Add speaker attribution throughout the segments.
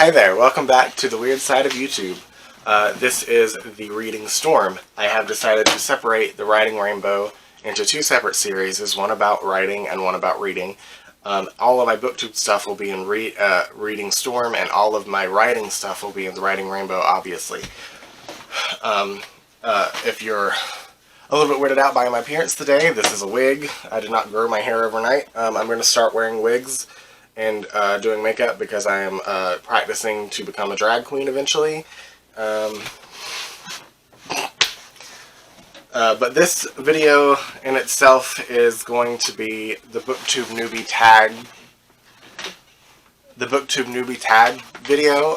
Speaker 1: Hi there, welcome back to the weird side of YouTube. This is the Reading Storm. I have decided to separate the Writing Rainbow into two separate series, one about writing and one about reading. All of my Booktube stuff will be in Reading Storm, and all of my writing stuff will be in the Writing Rainbow, obviously. If you're a little bit weirded out by my appearance today, this is a wig. I did not grow my hair overnight. I'm going to start wearing wigs and doing makeup because I am practicing to become a drag queen eventually. But this video in itself is going to be the Booktube Newbie tag. The Booktube Newbie tag video.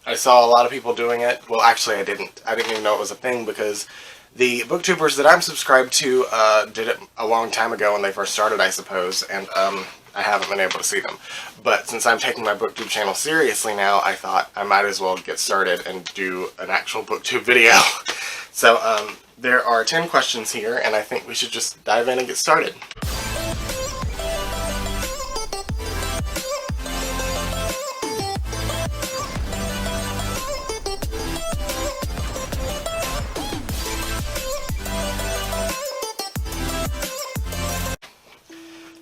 Speaker 1: I saw a lot of people doing it. Well, actually I didn't. I didn't even know it was a thing because the Booktubers that I'm subscribed to did it a long time ago when they first started, I suppose, and I haven't been able to see them. But since I'm taking my Booktube channel seriously now, I thought I might as well get started and do an actual Booktube video. So there are 10 questions here, and I think we should just dive in and get started.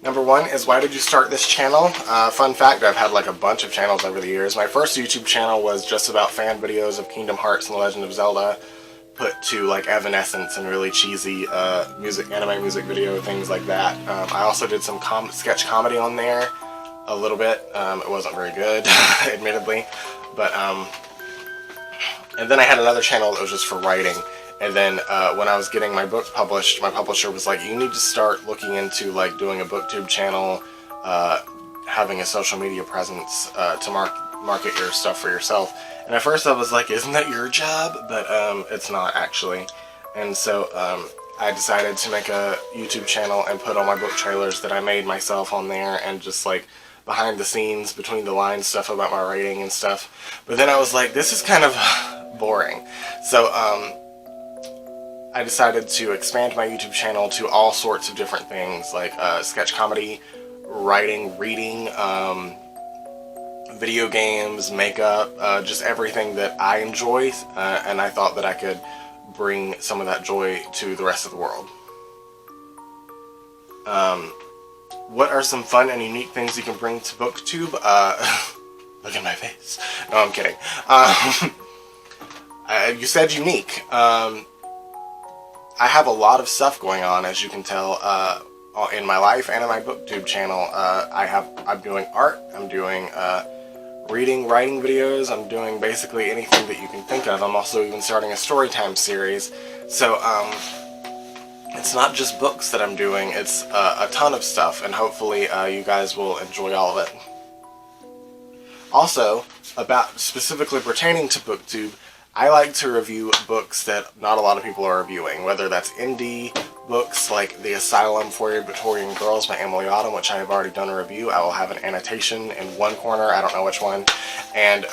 Speaker 1: Number one is, why did you start this channel? Fun fact, I've had like a bunch of channels over the years. My first YouTube channel was just about fan videos of Kingdom Hearts and The Legend of Zelda, put to like Evanescence and really cheesy anime music video, things like that. I also did some sketch comedy on there, a little bit. It wasn't very good, admittedly. But, and then I had another channel that was just for writing. And then when I was getting my book published, my publisher was like, you need to start looking into like doing a Booktube channel, having a social media presence to market your stuff for yourself. And at first I was like, isn't that your job? But it's not actually. And so I decided to make a YouTube channel and put all my book trailers that I made myself on there, and just like behind the scenes, between the lines stuff about my writing and stuff. But then I was like, this is kind of boring. So I decided to expand my YouTube channel to all sorts of different things, like sketch comedy, writing, reading, video games, makeup, just everything that I enjoy, and I thought that I could bring some of that joy to the rest of the world. What are some fun and unique things you can bring to Booktube? Look at my face. No, I'm kidding. You said unique. I have a lot of stuff going on, as you can tell, in my life and in my Booktube channel. I'm doing art, I'm doing reading, writing videos, I'm doing basically anything that you can think of. I'm also even starting a storytime series. So it's not just books that I'm doing, it's a ton of stuff, and hopefully you guys will enjoy all of it. Also, about specifically pertaining to Booktube, I like to review books that not a lot of people are reviewing, whether that's indie books like The Asylum for Victorian Girls by Emily Autumn, which I have already done a review. I will have an annotation in one corner, I don't know which one, and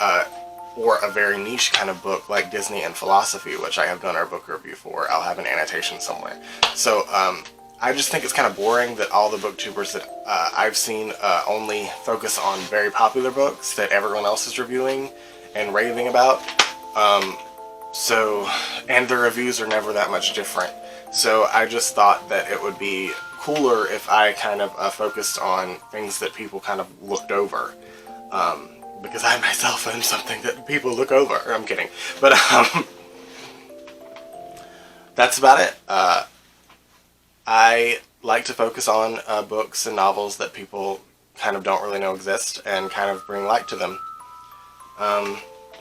Speaker 1: or a very niche kind of book like Disney and Philosophy, which I have done our book review for. I'll have an annotation somewhere. So I just think it's kind of boring that all the Booktubers that I've seen only focus on very popular books that everyone else is reviewing and raving about. And the reviews are never that much different. So I just thought that it would be cooler if I kind of focused on things that people kind of looked over. Because I myself am something that people look over. I'm kidding. But that's about it. I like to focus on books and novels that people kind of don't really know exist and kind of bring light to them.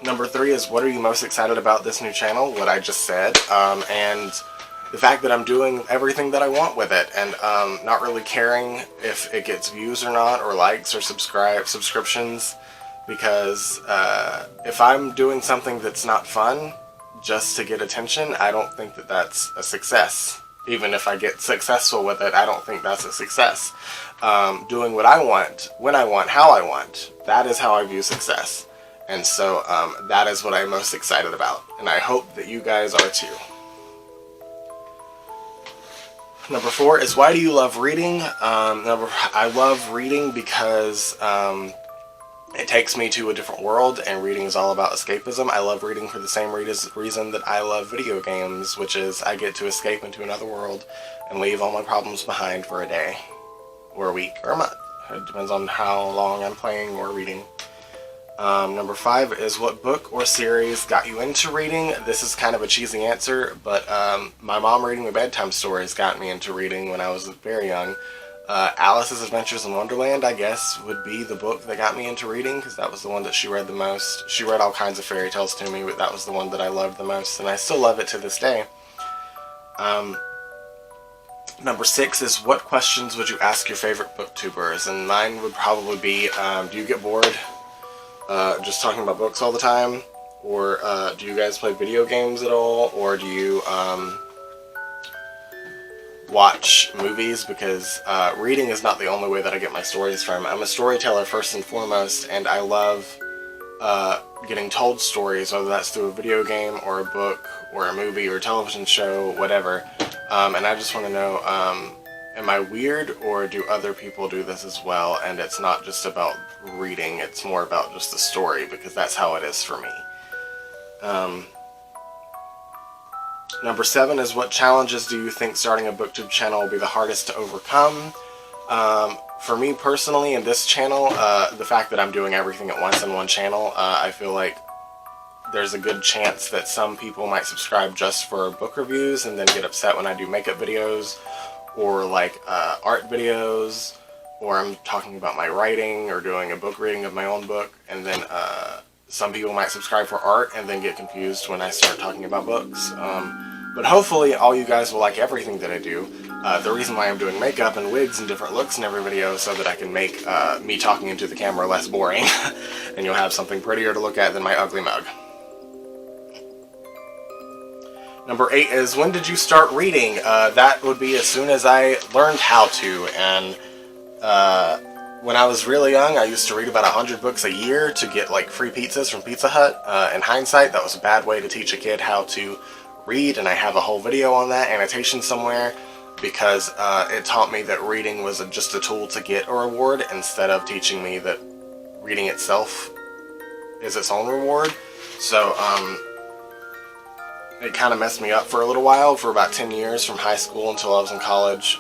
Speaker 1: Number 3 is, what are you most excited about this new channel? What I just said, and the fact that I'm doing everything that I want with it, and not really caring if it gets views or not, or likes or subscriptions, because if I'm doing something that's not fun just to get attention, I don't think that that's a success. Even if I get successful with it, I don't think that's a success. Doing what I want, when I want, how I want, that is how I view success. And so that is what I'm most excited about, and I hope that you guys are too. Number 4 is, why do you love reading? I love reading because It takes me to a different world, and reading is all about escapism. I love reading for the same reason that I love video games, which is I get to escape into another world and leave all my problems behind for a day, or a week, or a month. It depends on how long I'm playing or reading. Number 5 is what book or series got you into reading? This is kind of a cheesy answer, but my mom reading me bedtime stories got me into reading when I was very young. Alice's Adventures in Wonderland, I guess, would be the book that got me into reading, because that was the one that she read the most. She read all kinds of fairy tales to me, but that was the one that I loved the most, and I still love it to this day. Number 6 is what questions would you ask your favorite booktubers? And mine would probably be, do you get bored just talking about books all the time? Or do you guys play video games at all? Or do you watch movies? Because reading is not the only way that I get my stories from. I'm a storyteller first and foremost, and I love getting told stories, whether that's through a video game or a book or a movie or a television show, whatever. And I just want to know, am I weird, or do other people do this as well? And it's not just about reading, it's more about just the story, because that's how it is for me. Number 7 is what challenges do you think starting a booktube channel will be the hardest to overcome? For me personally, in this channel, the fact that I'm doing everything at once in one channel, I feel like there's a good chance that some people might subscribe just for book reviews and then get upset when I do makeup videos, or like art videos, or I'm talking about my writing or doing a book reading of my own book, and then some people might subscribe for art and then get confused when I start talking about books. But hopefully all you guys will like everything that I do. The reason why I'm doing makeup and wigs and different looks in every video is so that I can make me talking into the camera less boring, and you'll have something prettier to look at than my ugly mug. Number 8 is, when did you start reading? That would be as soon as I learned how to, and when I was really young, I used to read about 100 books a year to get like free pizzas from Pizza Hut. In hindsight, that was a bad way to teach a kid how to read, and I have a whole video on that, annotation somewhere, because it taught me that reading was just a tool to get a reward, instead of teaching me that reading itself is its own reward. So, it kind of messed me up for a little while, for about 10 years, from high school until I was in college.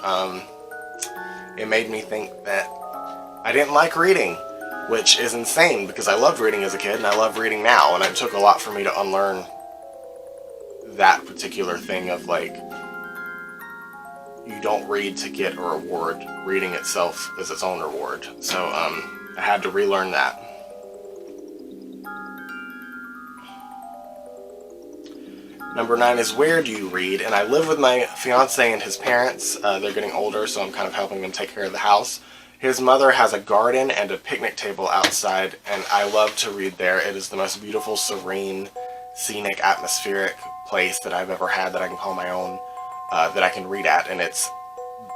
Speaker 1: It made me think that I didn't like reading, which is insane, because I loved reading as a kid, and I love reading now, and it took a lot for me to unlearn that particular thing of, like, you don't read to get a reward. Reading itself is its own reward. So, I had to relearn that. Number 9 is, where do you read? And I live with my fiance and his parents. They're getting older, so I'm kind of helping them take care of the house. His mother has a garden and a picnic table outside, and I love to read there. It is the most beautiful, serene, scenic, atmospheric place that I've ever had that I can call my own, that I can read at, and it's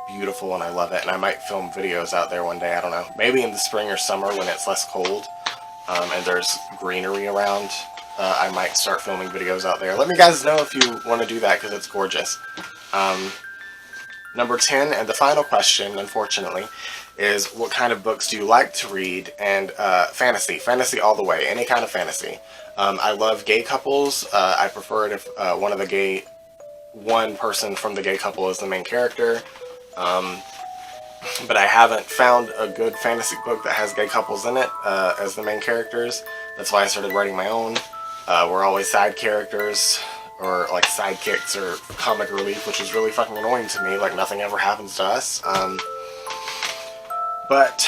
Speaker 1: beautiful, and I love it. And I might film videos out there one day, I don't know. Maybe in the spring or summer when it's less cold, and there's greenery around. I might start filming videos out there. Let me guys know if you want to do that, because it's gorgeous. Number 10, and the final question, unfortunately, is what kind of books do you like to read? And fantasy. Fantasy all the way. Any kind of fantasy. I love gay couples. I prefer it if one person from the gay couple is the main character. But I haven't found a good fantasy book that has gay couples in it as the main characters. That's why I started writing my own. We're always side characters, or like sidekicks, or comic relief, which is really fucking annoying to me. Like, nothing ever happens to us. But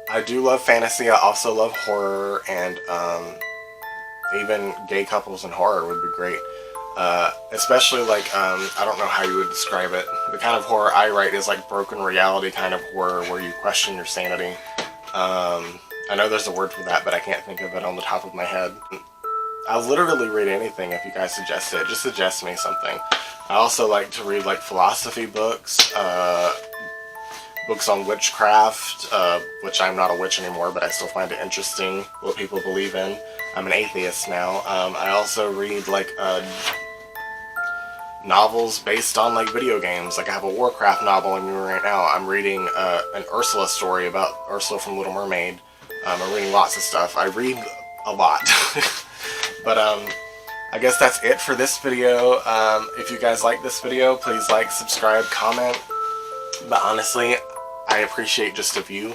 Speaker 1: I do love fantasy. I also love horror, and even gay couples in horror would be great. Especially like, I don't know how you would describe it. The kind of horror I write is like broken reality kind of horror, where you question your sanity. I know there's a word for that, but I can't think of it on the top of my head. I'll literally read anything if you guys suggest it. Just suggest me something. I also like to read like philosophy books, books on witchcraft, which I'm not a witch anymore, but I still find it interesting what people believe in. I'm an atheist now. I also read like novels based on like video games. Like I have a Warcraft novel I'm reading right now. I'm reading an Ursula story about Ursula from Little Mermaid. I'm reading lots of stuff. I read a lot. But I guess that's it for this video. If you guys like this video, please like, subscribe, comment. But honestly, I appreciate just a view.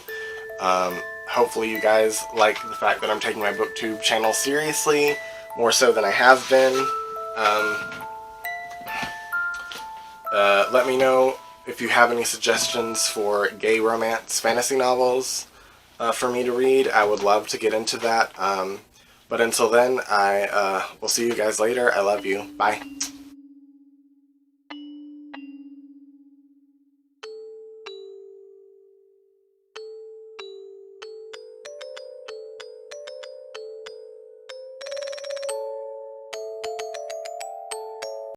Speaker 1: Hopefully you guys like the fact that I'm taking my Booktube channel seriously, more so than I have been. Let me know if you have any suggestions for gay romance fantasy novels for me to read. I would love to get into that. But until then, I will see you guys later. I love you. Bye.